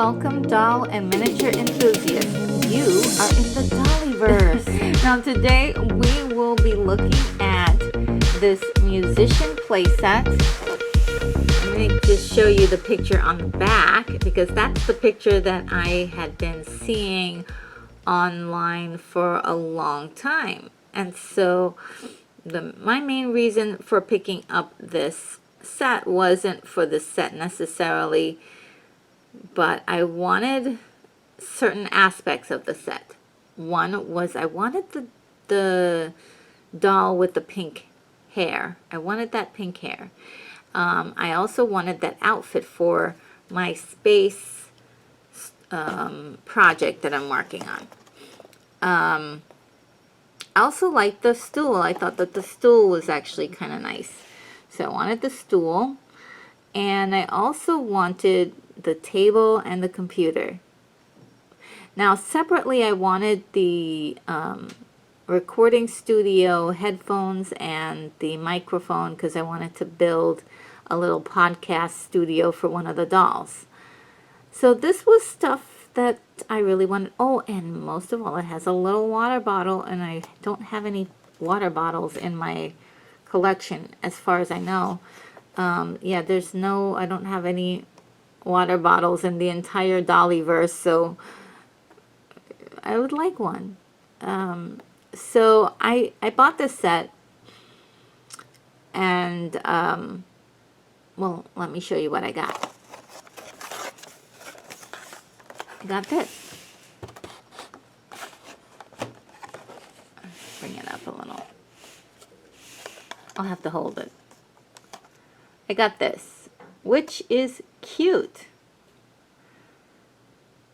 welcome doll and miniature enthusiasts. You are in the Dollyverse. Now today we will be looking at this Musician playset. Let me just show you the picture on the back because that's the picture that I had been seeing online for a long time. And so my main reason for picking up this set wasn't for the set necessarily, but I wanted certain aspects of the set. One was I wanted the doll with the pink hair. I wanted that pink hair. I also wanted that outfit for my space project that I'm working on. I also liked the stool. I thought that the stool was actually kind of nice. So I wanted the stool, and I also wanted the table and the computer. Now separately I wanted the recording studio headphones and the microphone because I wanted to build a little podcast studio for one of the dolls. So this was stuff that I really wanted. Oh, and most of all, it has a little water bottle, and I don't have any water bottles in my collection as far as I know. Yeah, I don't have any water bottles in the entire Dollyverse, so I would like one. So I bought this set, and well, let me show you what I got. I got this. Bring it up a little. I'll have to hold it. I got this, which is cute,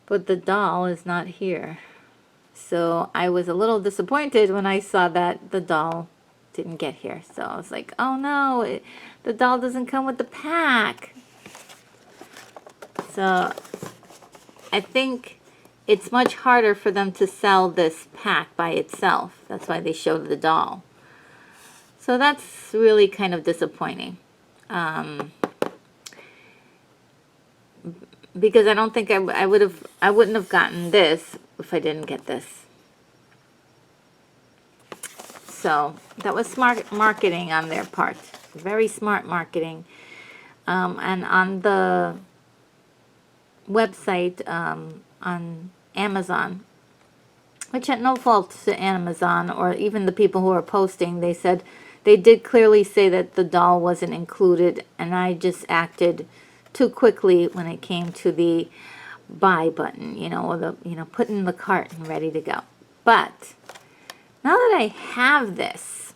but the doll is not here. So I was a little disappointed when I saw that the doll didn't get here. So I was like, oh no, the doll doesn't come with the pack. So I think it's much harder for them to sell this pack by itself. That's why they showed the doll. So that's really kind of disappointing. Because I don't think I wouldn't have gotten this if I didn't get this. So that was smart marketing on their part. Very smart marketing. And on the website, on Amazon, which had no fault to Amazon or even the people who are posting, they said they did clearly say that the doll wasn't included, and I just acted too quickly when it came to the buy button, or the put in the cart and ready to go. But now that I have this,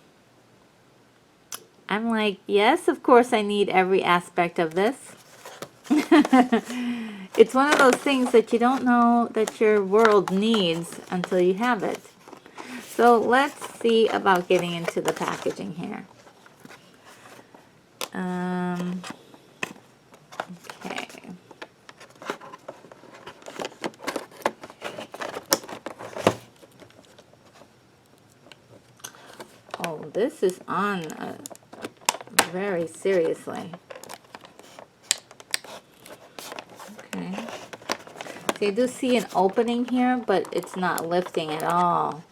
I'm like, yes, of course I need every aspect of this. It's one of those things that you don't know that your world needs until you have it. So let's see about getting into the packaging here. Okay. Oh, this is on very seriously. Okay. So you do see an opening here, but it's not lifting at all.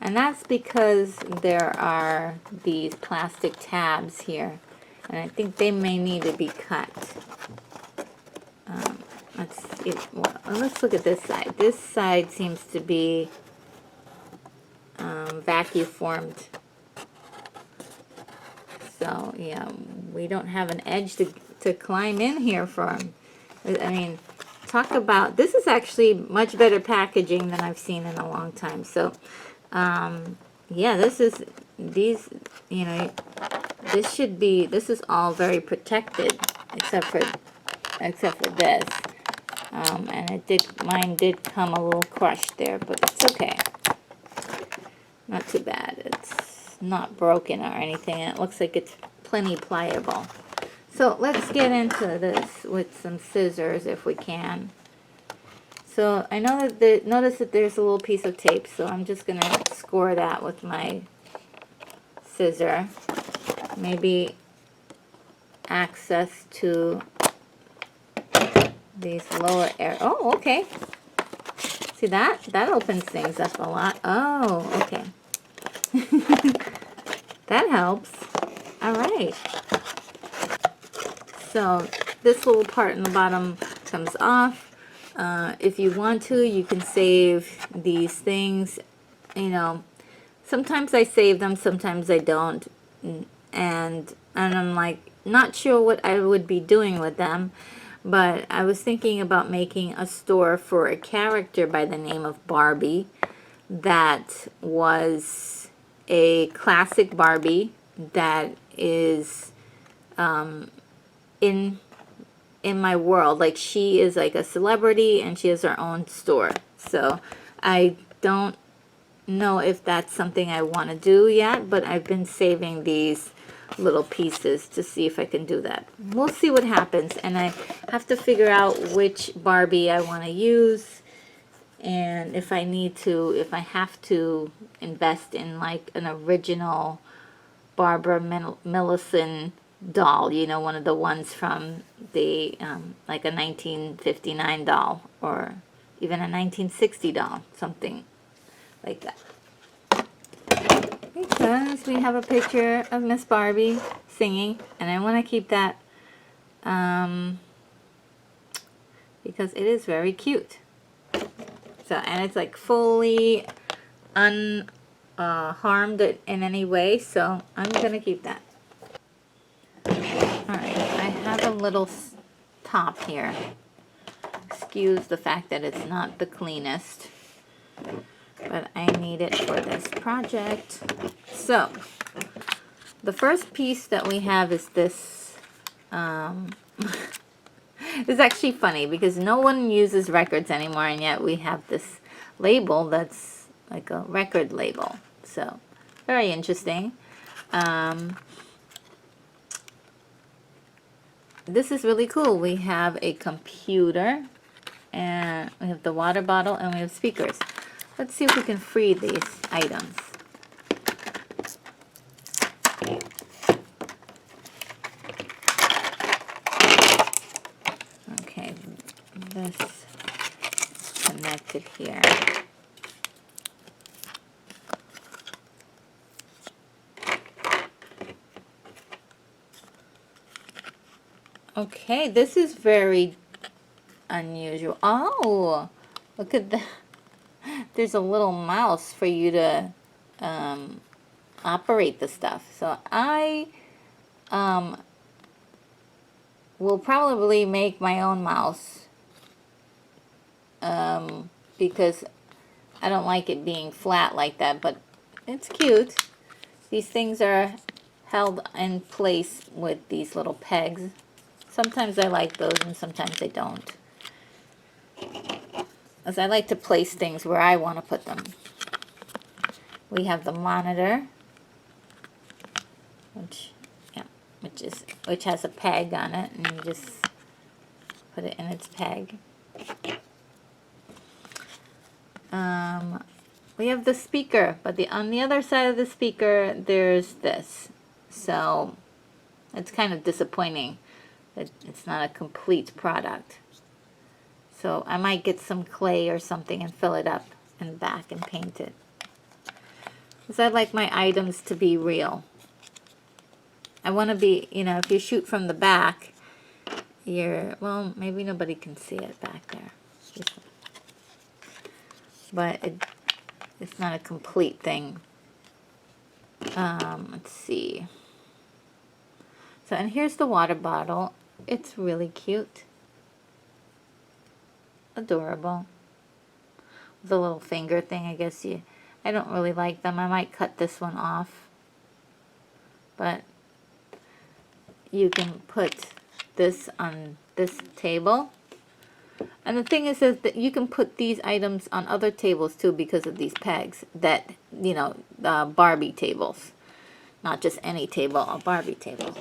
And that's because there are these plastic tabs here. And I think they may need to be cut. Let's look at this side. This side seems to be vacuum formed. So, yeah, we don't have an edge to climb in here from. I mean, talk about, this is actually much better packaging than I've seen in a long time. So, yeah, this is all very protected except for this. And mine did come a little crushed there, but it's okay. Not too bad. It's not broken or anything. It looks like it's plenty pliable. So let's get into this with some scissors if we can. So I know that notice that there's a little piece of tape, so I'm just going to score that with my scissor. Maybe access to these lower air. Oh, okay. See that? That opens things up a lot. Oh, okay. That helps. All right. So this little part in the bottom comes off. If you want to, you can save these things. You know, sometimes I save them, sometimes I don't. And I'm like, not sure what I would be doing with them. But I was thinking about making a store for a character by the name of Barbie that was a classic Barbie that is in my world. Like, she is like a celebrity and she has her own store. So I don't know if that's something I want to do yet, but I've been saving these little pieces to see if I can do that. We'll see what happens, and I have to figure out which Barbie I want to use, and if I have to invest in like an original Barbara Millison doll, you know, one of the ones from the like a 1959 doll or even a 1960 doll, something like that. Because we have a picture of Miss Barbie singing, and I want to keep that because it is very cute. So, and it's like fully unharmed in any way, so I'm going to keep that. Alright, I have a little top here. Excuse the fact that it's not the cleanest, but I need it for this project. So, the first piece that we have is this. It's actually funny because no one uses records anymore, and yet we have this label that's like a record label. So, very interesting. This is really cool. We have a computer, and we have the water bottle, and we have speakers. Let's see if we can free these items. Okay, this is connected here. Okay, this is very unusual. Oh, look at that. There's a little mouse for you to operate the stuff. So I will probably make my own mouse because I don't like it being flat like that, but it's cute. These things are held in place with these little pegs. Sometimes I like those and sometimes I don't, as I like to place things where I want to put them. We have the monitor, which has a peg on it, and you just put it in its peg. We have the speaker, but on the other side of the speaker there's this. So it's kind of disappointing that it's not a complete product. So I might get some clay or something and fill it up in the back and paint it, because I like my items to be real. I want to be, you know, if you shoot from the back, well, maybe nobody can see it back there. But it's not a complete thing. Let's see. So, and here's the water bottle. It's really cute. Adorable. The little finger thing, I guess I don't really like them. I might cut this one off. But you can put this on this table. And the thing is that you can put these items on other tables too because of these pegs that, you know, Barbie tables. Not just any table, a Barbie table.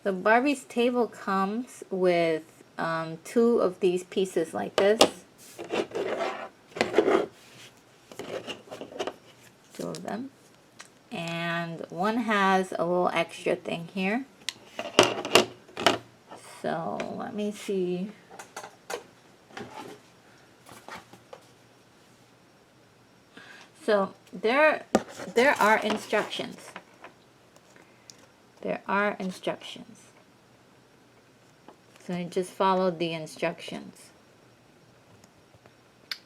The Barbie's table comes with 2 of these pieces like this. 2 of them. And one has a little extra thing here. So let me see So there are instructions. There are instructions. So I just followed the instructions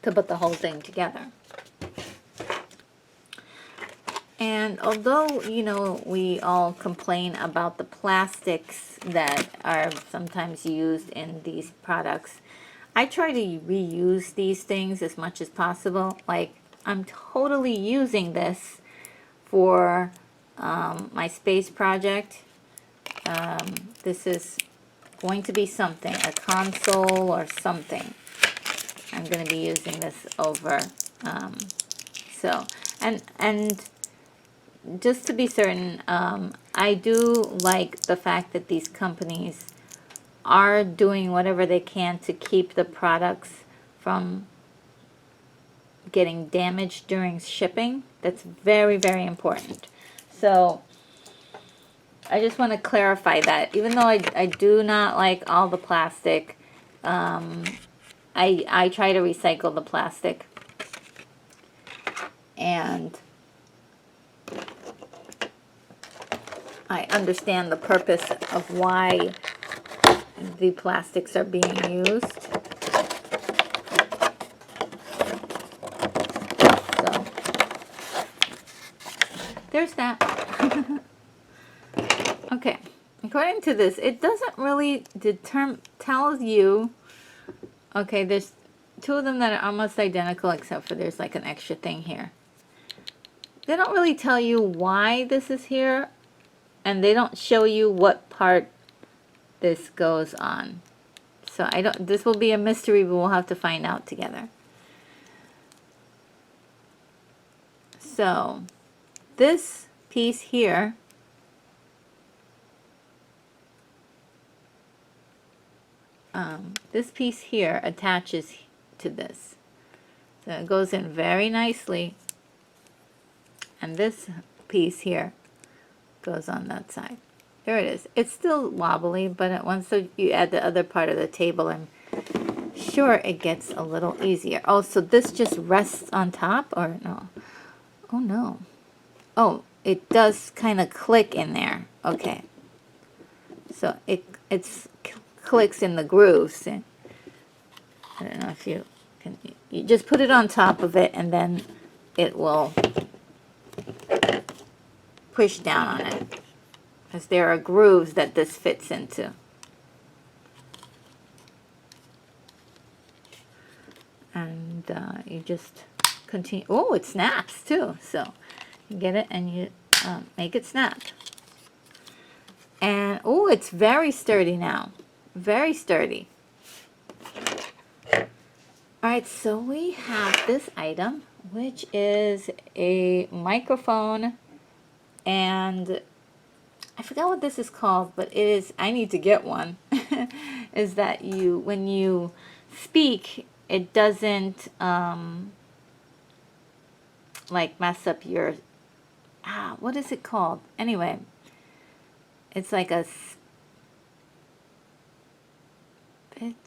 to put the whole thing together. And although, you know, we all complain about the plastics that are sometimes used in these products, I try to reuse these things as much as possible. Like, I'm totally using this for my space project. This is going to be something, a console or something. I'm going to be using this over. So, and just to be certain, I do like the fact that these companies are doing whatever they can to keep the products from getting damaged during shipping. That's very, very important. So I just want to clarify that. Even though I do not like all the plastic, I try to recycle the plastic. And I understand the purpose of why the plastics are being used. So there's that. Okay, according to this, it doesn't really tells you. Okay, there's two of them that are almost identical, except for there's like an extra thing here. They don't really tell you why this is here, and they don't show you what part this goes on. So this will be a mystery, but we'll have to find out together. So this piece here attaches to this. So it goes in very nicely. And this piece here goes on that side. There it is. It's still wobbly, but once you add the other part of the table, I'm sure it gets a little easier. Oh, so this just rests on top, or no? Oh, no. Oh, it does kind of click in there. Okay. So it clicks in the grooves. And I don't know if you can. You just put it on top of it, and then it will push down on it, because there are grooves that this fits into. And you just continue. Oh, it snaps too. So you get it and you make it snap. And oh, it's very sturdy now. Very sturdy. Alright, so we have this item, which is a microphone, and I forgot what this is called, but it is, I need to get one, is that when you speak, it doesn't like mess up your, what is it called? Anyway, it's like a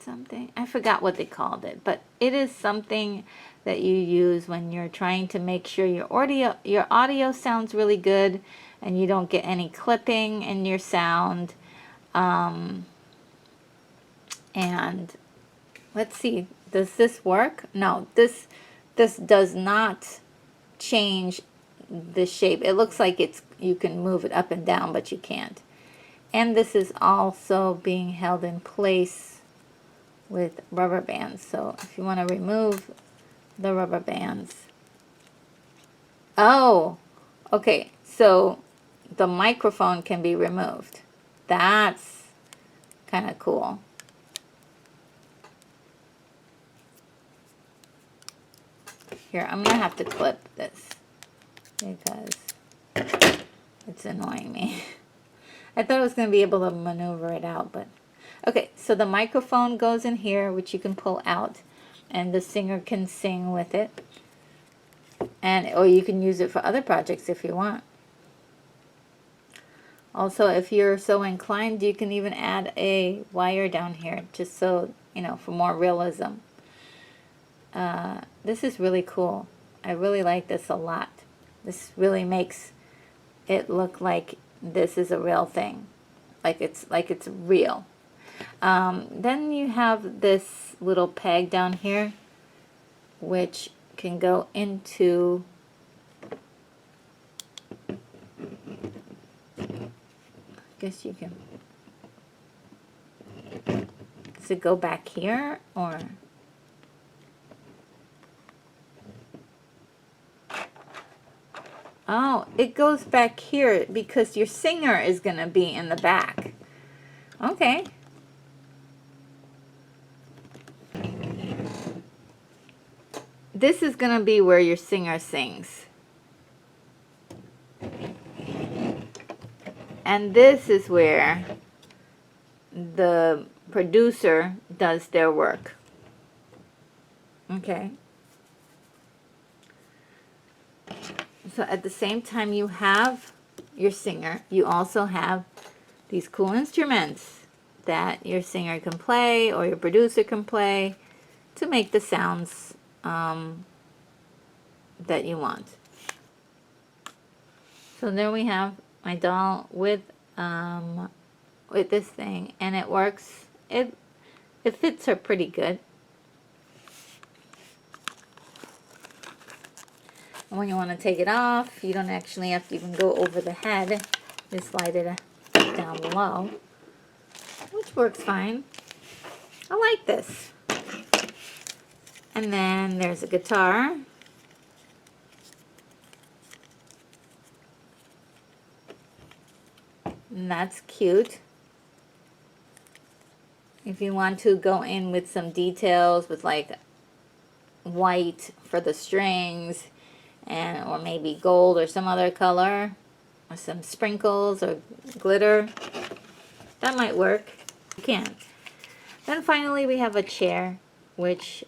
something, I forgot what they called it, but it is something that you use when you're trying to make sure your audio sounds really good and you don't get any clipping in your sound. And let's see, does this work? No, this does not change the shape. It looks like you can move it up and down, but you can't. And this is also being held in place with rubber bands. So if you want to remove the rubber bands. Oh, okay. So the microphone can be removed. That's kind of cool. Here, I'm going to have to clip this because it's annoying me. I thought I was going to be able to maneuver it out, but okay, so the microphone goes in here, which you can pull out, and the singer can sing with it. Or you can use it for other projects if you want. Also, if you're so inclined, you can even add a wire down here, just so, for more realism. This is really cool. I really like this a lot. This really makes it look like this is a real thing, like it's real. Then you have this little peg down here, which can go into guess you can. Does it go back here or? Oh, it goes back here because your singer is going to be in the back. Okay. This is going to be where your singer sings. And this is where the producer does their work. Okay. So at the same time you have your singer, you also have these cool instruments that your singer can play or your producer can play to make the sounds that you want. So there we have my doll with this thing, and it works. It fits her pretty good. And when you want to take it off, you don't actually have to even go over the head. Just slide it down below, which works fine. I like this. And then there's a guitar. And that's cute. If you want to go in with some details with like white for the strings, and or maybe gold or some other color, or some sprinkles or glitter, that might work. You can. Then finally we have a chair, which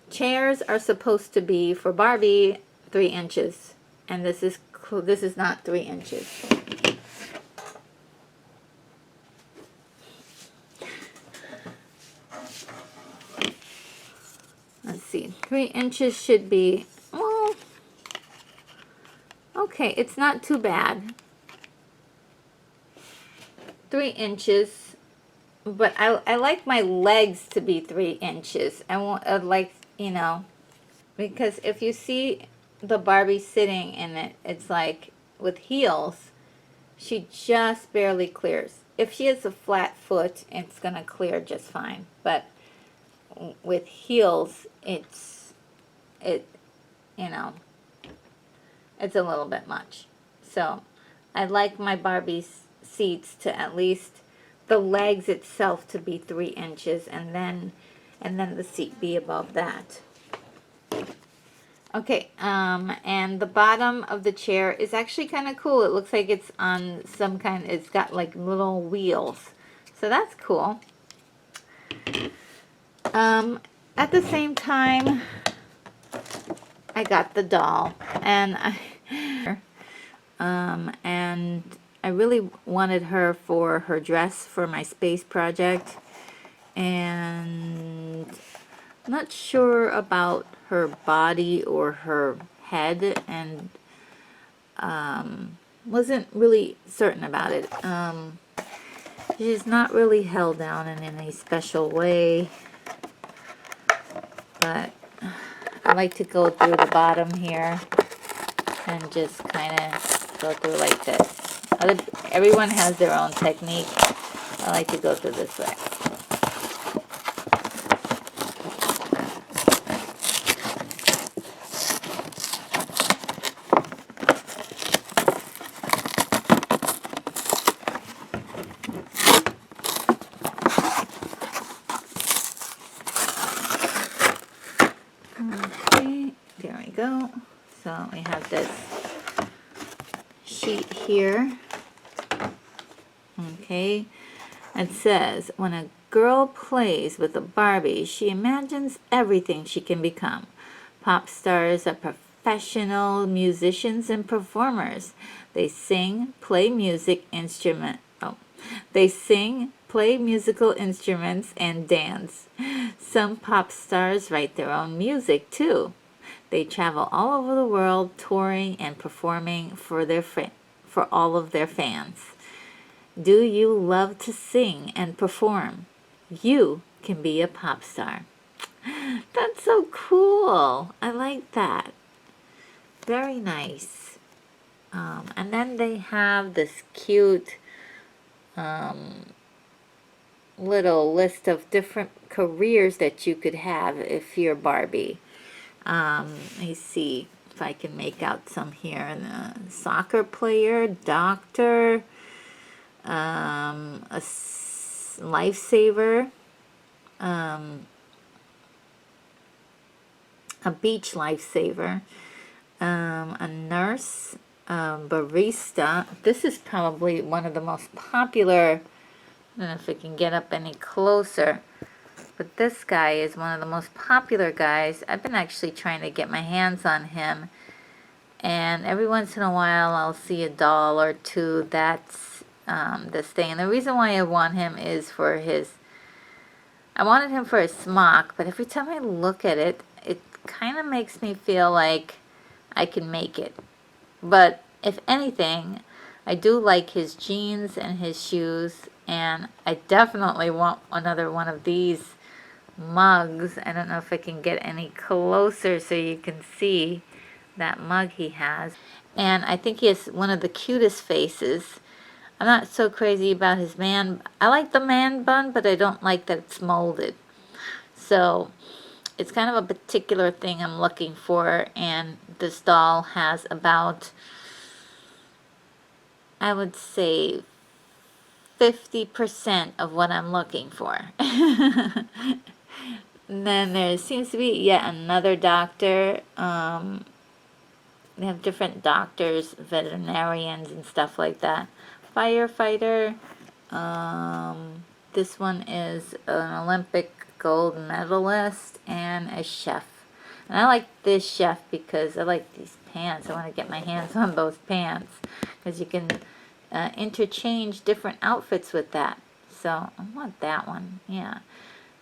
chairs are supposed to be for Barbie 3 inches, and this is not 3 inches. Let's see, 3 inches should be, well, okay, it's not too bad. 3 inches, but I like my legs to be 3 inches. I want, like, you know, because if you see the Barbie sitting in it, it's like with heels, she just barely clears. If she has a flat foot, it's gonna clear just fine, but with heels, you know, it's a little bit much. So I like my Barbie seats to at least the legs itself to be 3 inches, and then the seat be above that. Okay, and the bottom of the chair is actually kind of cool. It looks like it's on some kind, it's got like little wheels. So that's cool. At the same time, I got the doll, and I really wanted her for her dress for my space project, and I'm not sure about her body or her head, and wasn't really certain about it. She's not really held down in any special way, but I like to go through the bottom here and just kind of go through like this. Everyone has their own technique. I like to go through this way. Okay, there we go. So we have this sheet here. Okay, it says, when a girl plays with a Barbie, she imagines everything she can become. Pop stars are professional musicians and performers. They sing, play music instrument. Oh, they sing, play musical instruments, and dance. Some pop stars write their own music too. They travel all over the world, touring and performing for all of their fans. Do you love to sing and perform? You can be a pop star. That's so cool. I like that. Very nice. And then they have this cute little list of different careers that you could have if you're Barbie. Let me see if I can make out some here. Soccer player, doctor, a lifesaver, a beach lifesaver, a nurse, barista. This is probably one of the most popular. I don't know if I can get up any closer, but this guy is one of the most popular guys. I've been actually trying to get my hands on him, and every once in a while I'll see a doll or two that's this thing. And the reason why I want him is for I wanted him for his smock, but every time I look at it, it kind of makes me feel like I can make it. But if anything, I do like his jeans and his shoes, and I definitely want another one of these mugs. I don't know if I can get any closer so you can see that mug he has. And I think he has one of the cutest faces. I'm not so crazy about his man. I like the man bun, but I don't like that it's molded. So it's kind of a particular thing I'm looking for, and this doll has about, I would say, 50% of what I'm looking for. And then there seems to be yet another doctor. They have different doctors, veterinarians, and stuff like that. Firefighter. This one is an Olympic gold medalist and a chef. And I like this chef because I like these pants. I want to get my hands on those pants because you can interchange different outfits with that. So I want that one. Yeah.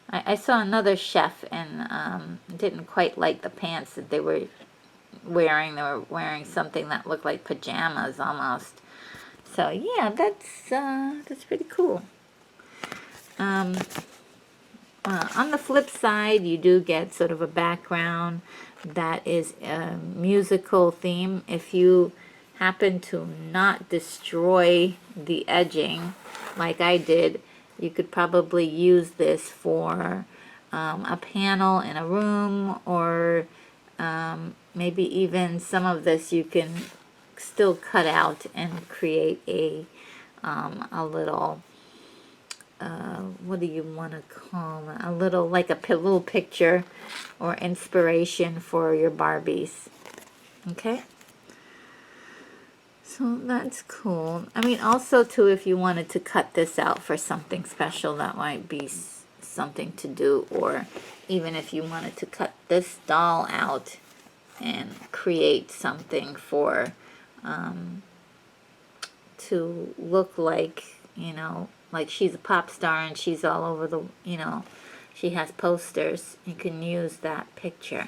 I saw another chef and didn't quite like the pants that they were wearing. They were wearing something that looked like pajamas almost. So yeah, that's pretty cool. On the flip side, you do get sort of a background that is a musical theme. If you happen to not destroy the edging like I did, you could probably use this for a panel in a room, or maybe even some of this you can still cut out and create a little, what do you want to call it? A little, like a little picture or inspiration for your Barbies. Okay? So that's cool. I mean, also too, if you wanted to cut this out for something special, that might be something to do. Or even if you wanted to cut this doll out and create something for to look like, like she's a pop star and she's all over the, she has posters. You can use that picture.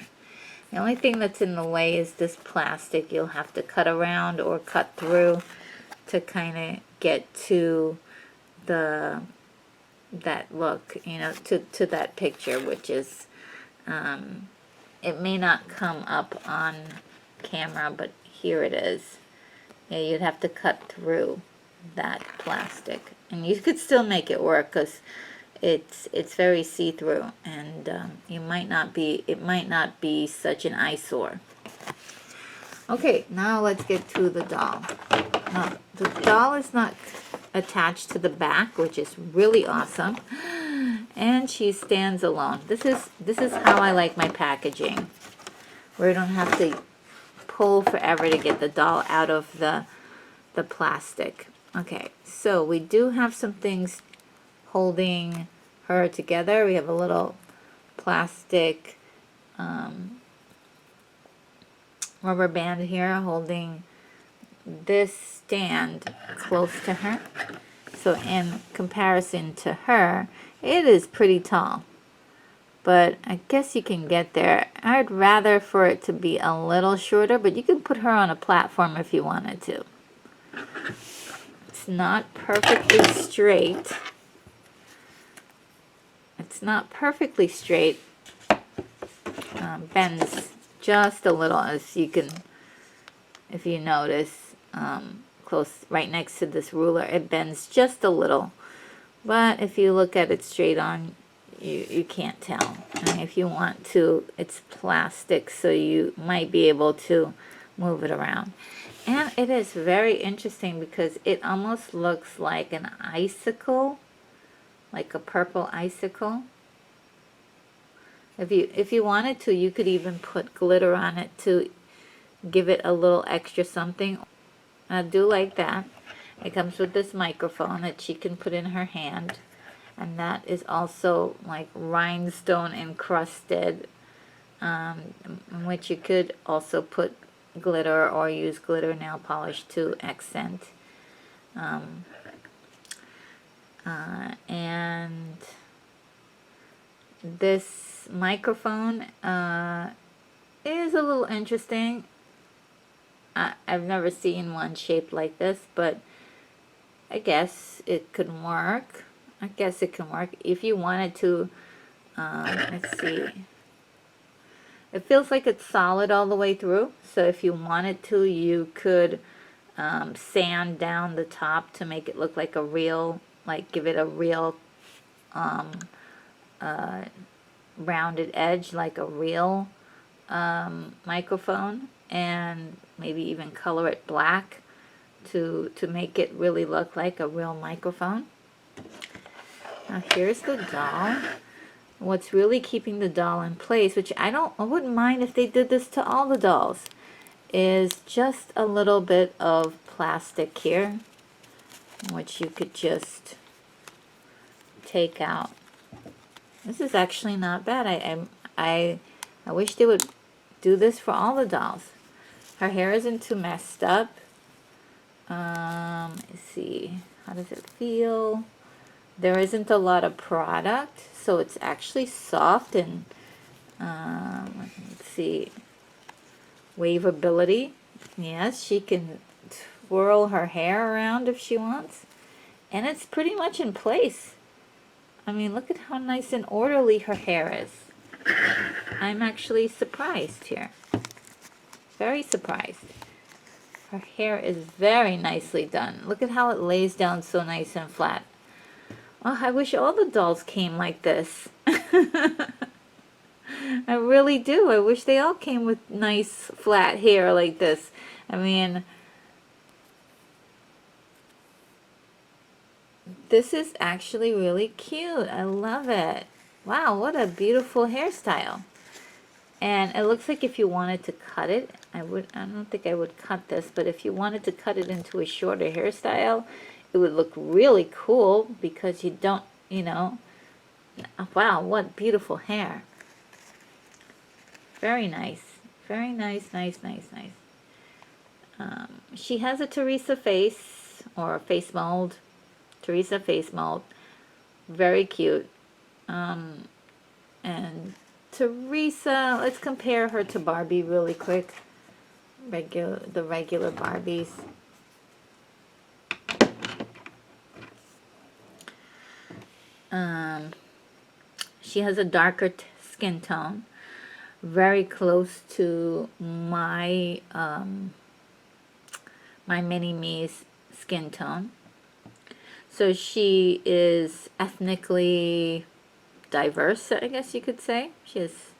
The only thing that's in the way is this plastic. You'll have to cut around or cut through to kind of get to that look, to that picture, which is, it may not come up on camera, but here it is. Yeah, you'd have to cut through that plastic, and you could still make it work because it's very see-through, and it might not be such an eyesore. Okay, now let's get to the doll. Now, the doll is not attached to the back, which is really awesome, and she stands alone. This is how I like my packaging, where you don't have to pull forever to get the doll out of the plastic. Okay, so we do have some things holding her together. We have a little plastic rubber band here holding this stand close to her. So So in comparison to her, it is pretty tall. But I guess you can get there. I'd rather for it to be a little shorter, but you could put her on a platform if you wanted to. It's not perfectly straight. It's not perfectly straight. Bends just a little, as you can, if you notice, close right next to this ruler, it bends just a little. But if you look at it straight on, you can't tell. And if you want to, it's plastic, so you might be able to move it around. And it is very interesting because it almost looks like an icicle, like a purple icicle. If you wanted to, you could even put glitter on it to give it a little extra something. I do like that. It comes with this microphone that she can put in her hand. And that is also like rhinestone encrusted, in which you could also put glitter or use glitter nail polish to accent. And this microphone is a little interesting. I've never seen one shaped like this, but I guess it could work. I guess it can work if you wanted to. Let's see. It feels like it's solid all the way through. So if you wanted to, you could sand down the top to make it look like a real, like give it a real rounded edge, like a real microphone, and maybe even color it black to make it really look like a real microphone. Now here's the doll. What's really keeping the doll in place, which I wouldn't mind if they did this to all the dolls, is just a little bit of plastic here, which you could just take out. This is actually not bad. I wish they would do this for all the dolls. Her hair isn't too messed up. Let's see. How does it feel? There isn't a lot of product, so it's actually soft and, let's see, waveability. Yes, she can twirl her hair around if she wants. And it's pretty much in place. I mean, look at how nice and orderly her hair is. I'm actually surprised here. Very surprised. Her hair is very nicely done. Look at how it lays down so nice and flat. Oh, I wish all the dolls came like this. I really do. I wish they all came with nice flat hair like this. I mean, this is actually really cute. I love it. Wow, what a beautiful hairstyle. And it looks like if you wanted to cut it, I don't think I would cut this, but if you wanted to cut it into a shorter hairstyle, it would look really cool because you don't, you know, wow, what beautiful hair. Very nice. Very nice, nice, nice, nice. She has a Teresa face, or a face mold. Teresa face mold. Very cute. And Teresa, let's compare her to Barbie really quick. The regular Barbies. She has a darker skin tone, very close to my my mini-me's skin tone. So she is ethnically diverse, I guess you could say. She is,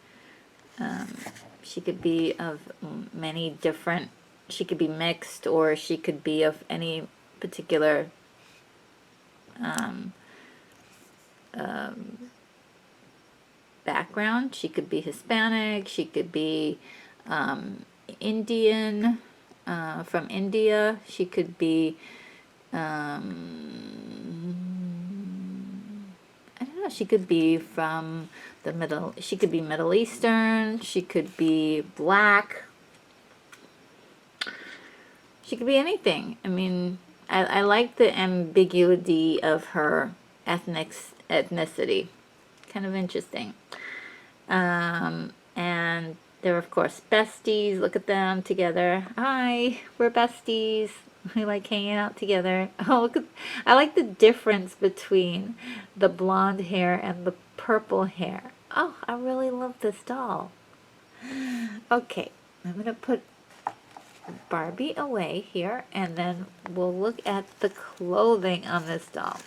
she could be of many different, she could be mixed, or she could be of any particular background. She could be Hispanic, she could be Indian, from India, she could be I don't know, she could be from she could be Middle Eastern, she could be black, she could be anything. I mean, I like the ambiguity of her ethnicity. Kind of interesting. And they're, of course, besties. Look at them together. Hi, we're besties. We like hanging out together. Oh, look at, I like the difference between the blonde hair and the purple hair. Oh, I really love this doll. Okay, I'm going to put Barbie away here, and then we'll look at the clothing on this doll.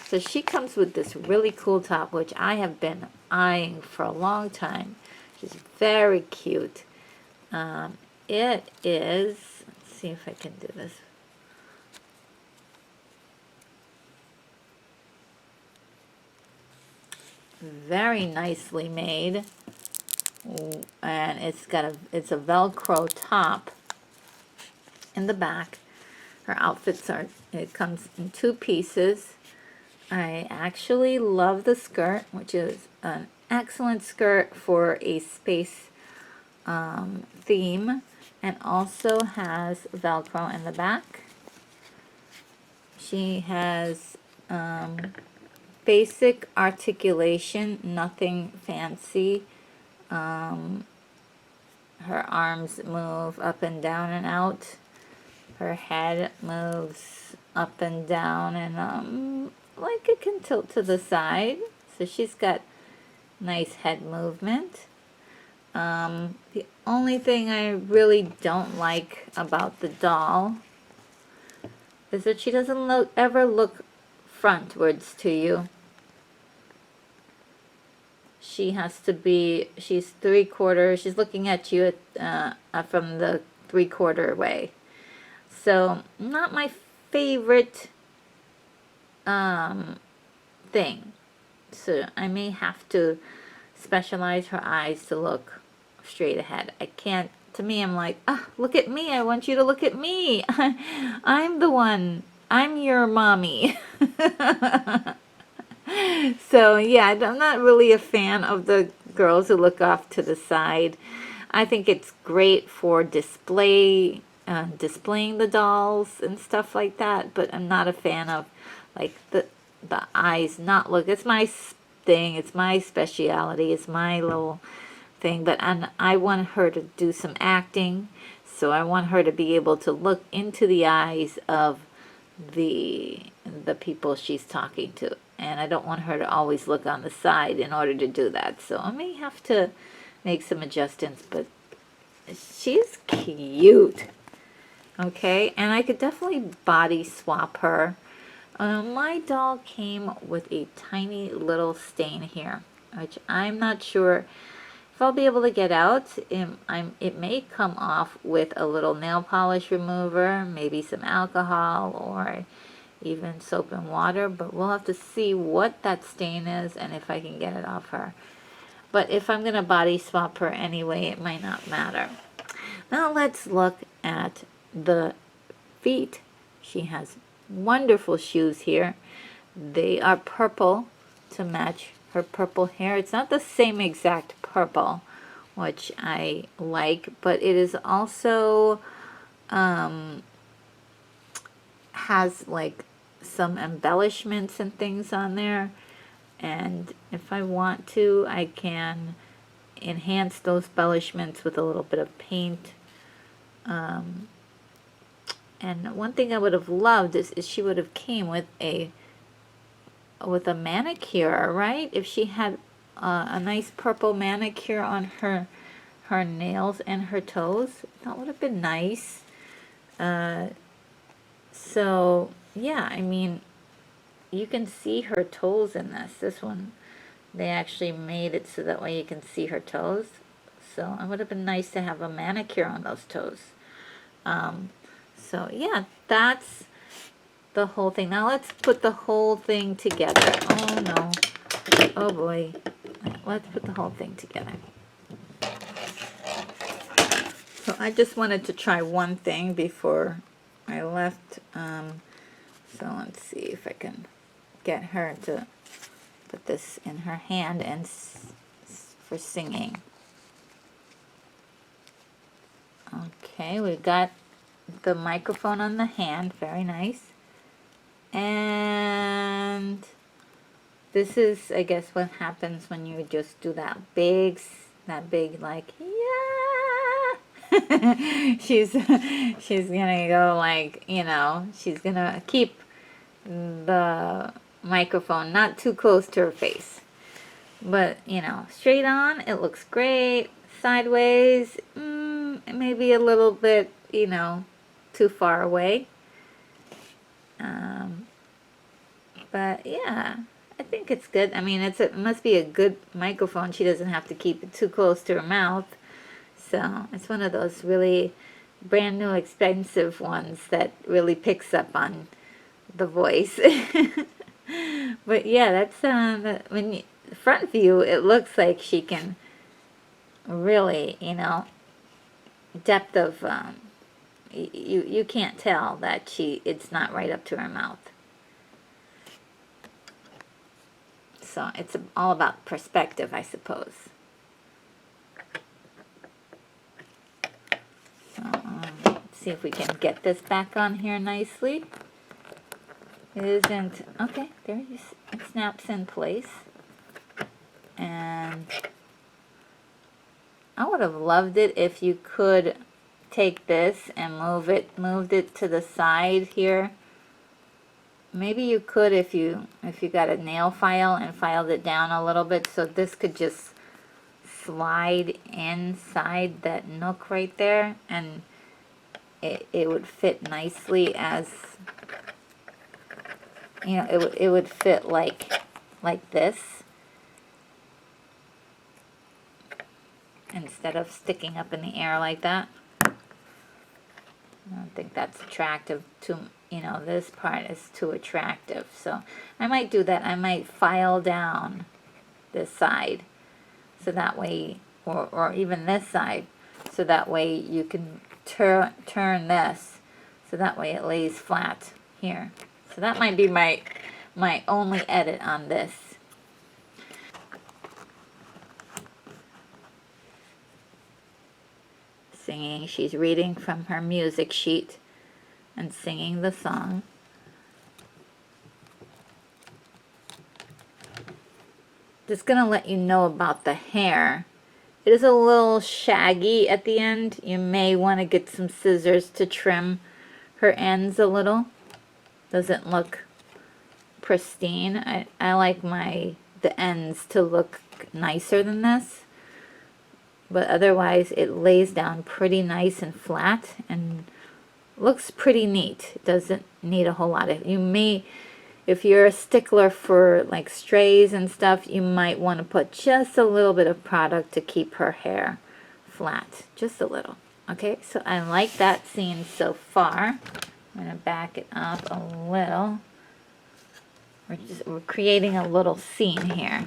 So she comes with this really cool top, which I have been eyeing for a long time. She's very cute. It is, let's see if I can do this. Very nicely made. And it's a Velcro top in the back. Her outfits it comes in 2 pieces. I actually love the skirt, which is an excellent skirt for a space theme, and also has Velcro in the back. She has basic articulation, nothing fancy. Her arms move up and down and out. Her head moves up and down, and like it can tilt to the side. So she's got nice head movement. The only thing I really don't like about the doll is that she doesn't ever look frontwards to you. She has to be, she's 3/4, she's looking at you from the 3/4 way. So, not my favorite thing. So, I may have to specialize her eyes to look straight ahead. I can't, to me, I'm like, look at me, I want you to look at me. I'm the one, I'm your mommy. So, yeah, I'm not really a fan of the girls who look off to the side. I think it's great for displaying the dolls and stuff like that, but I'm not a fan of, like, the eyes not look. It's my thing, it's my speciality, it's my little thing, but I want her to do some acting, so I want her to be able to look into the eyes of the people she's talking to, and I don't want her to always look on the side in order to do that. So I may have to make some adjustments, but she's cute. Okay, and I could definitely body swap her. My doll came with a tiny little stain here, which I'm not sure if I'll be able to get out. It may come off with a little nail polish remover, maybe some alcohol, or even soap and water, but we'll have to see what that stain is and if I can get it off her. But if I'm going to body swap her anyway, it might not matter. Now let's look at the feet. She has wonderful shoes here. They are purple to match her purple hair. It's not the same exact purple, which I like, but it is also has like some embellishments and things on there, and if I want to, I can enhance those embellishments with a little bit of paint. And one thing I would have loved is she would have came with a manicure, right? If she had a nice purple manicure on her nails and her toes, that would have been nice. So yeah, I mean, you can see her toes in this one. They actually made it so that way you can see her toes. So it would have been nice to have a manicure on those toes. So yeah, that's the whole thing. Now let's put the whole thing together. Oh no. Oh boy. Let's put the whole thing together. So I just wanted to try one thing before I left. So let's see if I can get her to put this in her hand and for singing. Okay, we've got the microphone on the hand, very nice. And this is, I guess, what happens when you just do that big like, yeah. she's gonna go like, you know, she's gonna keep the microphone not too close to her face. But, you know, straight on, it looks great. Sideways, maybe a little bit, you know, too far away. But yeah, I think it's good. I mean, it must be a good microphone. She doesn't have to keep it too close to her mouth. So it's one of those really brand new expensive ones that really picks up on the voice. But yeah, that's when front view, it looks like she can really, you know, depth of you can't tell that it's not right up to her mouth. So it's all about perspective, I suppose. So let's see if we can get this back on here nicely. It isn't, okay, there it snaps in place. And I would have loved it if you could take this and moved it to the side here. Maybe you could if you got a nail file and filed it down a little bit, so this could just slide inside that nook right there, and it would fit nicely as, you know, it would fit like this, instead of sticking up in the air like that. I don't think that's attractive to, you know, this part is too attractive. So I might do that. I might file down this side, so that way, or even this side, so that way you can turn this, so that way it lays flat here. So that might be my only edit on this. Singing, she's reading from her music sheet and singing the song. Just gonna let you know about the hair. It is a little shaggy at the end. You may want to get some scissors to trim her ends a little. Doesn't look pristine. I like the ends to look nicer than this. But otherwise it lays down pretty nice and flat and looks pretty neat. It doesn't need a whole lot of, you may, if you're a stickler for like strays and stuff, you might want to put just a little bit of product to keep her hair flat, just a little. Okay, so I like that scene so far. I'm going to back it up a little. We're creating a little scene here.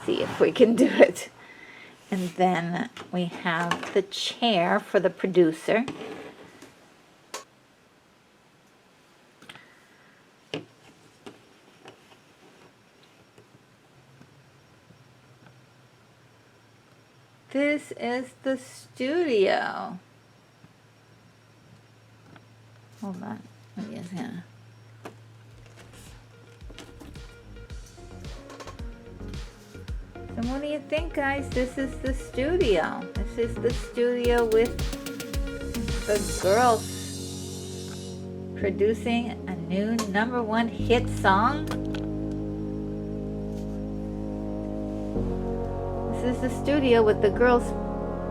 See if we can do it. And then we have the chair for the producer. This is the studio. Hold on. I'm just gonna. So what do you think, guys? This is the studio. This is the studio with the girls producing a new #1 hit song. This is the studio with the girls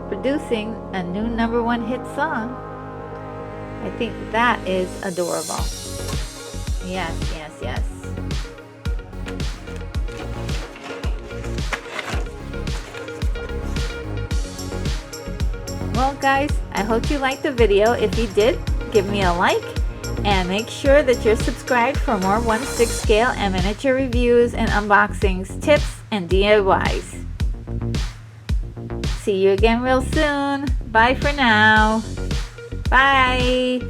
producing a new #1 hit song. I think that is adorable. Yes, yes, yes. Well, guys, I hope you liked the video. If you did, give me a like and make sure that you're subscribed for more 1/6 scale and miniature reviews and unboxings, tips, and DIYs. See you again real soon. Bye for now. Bye.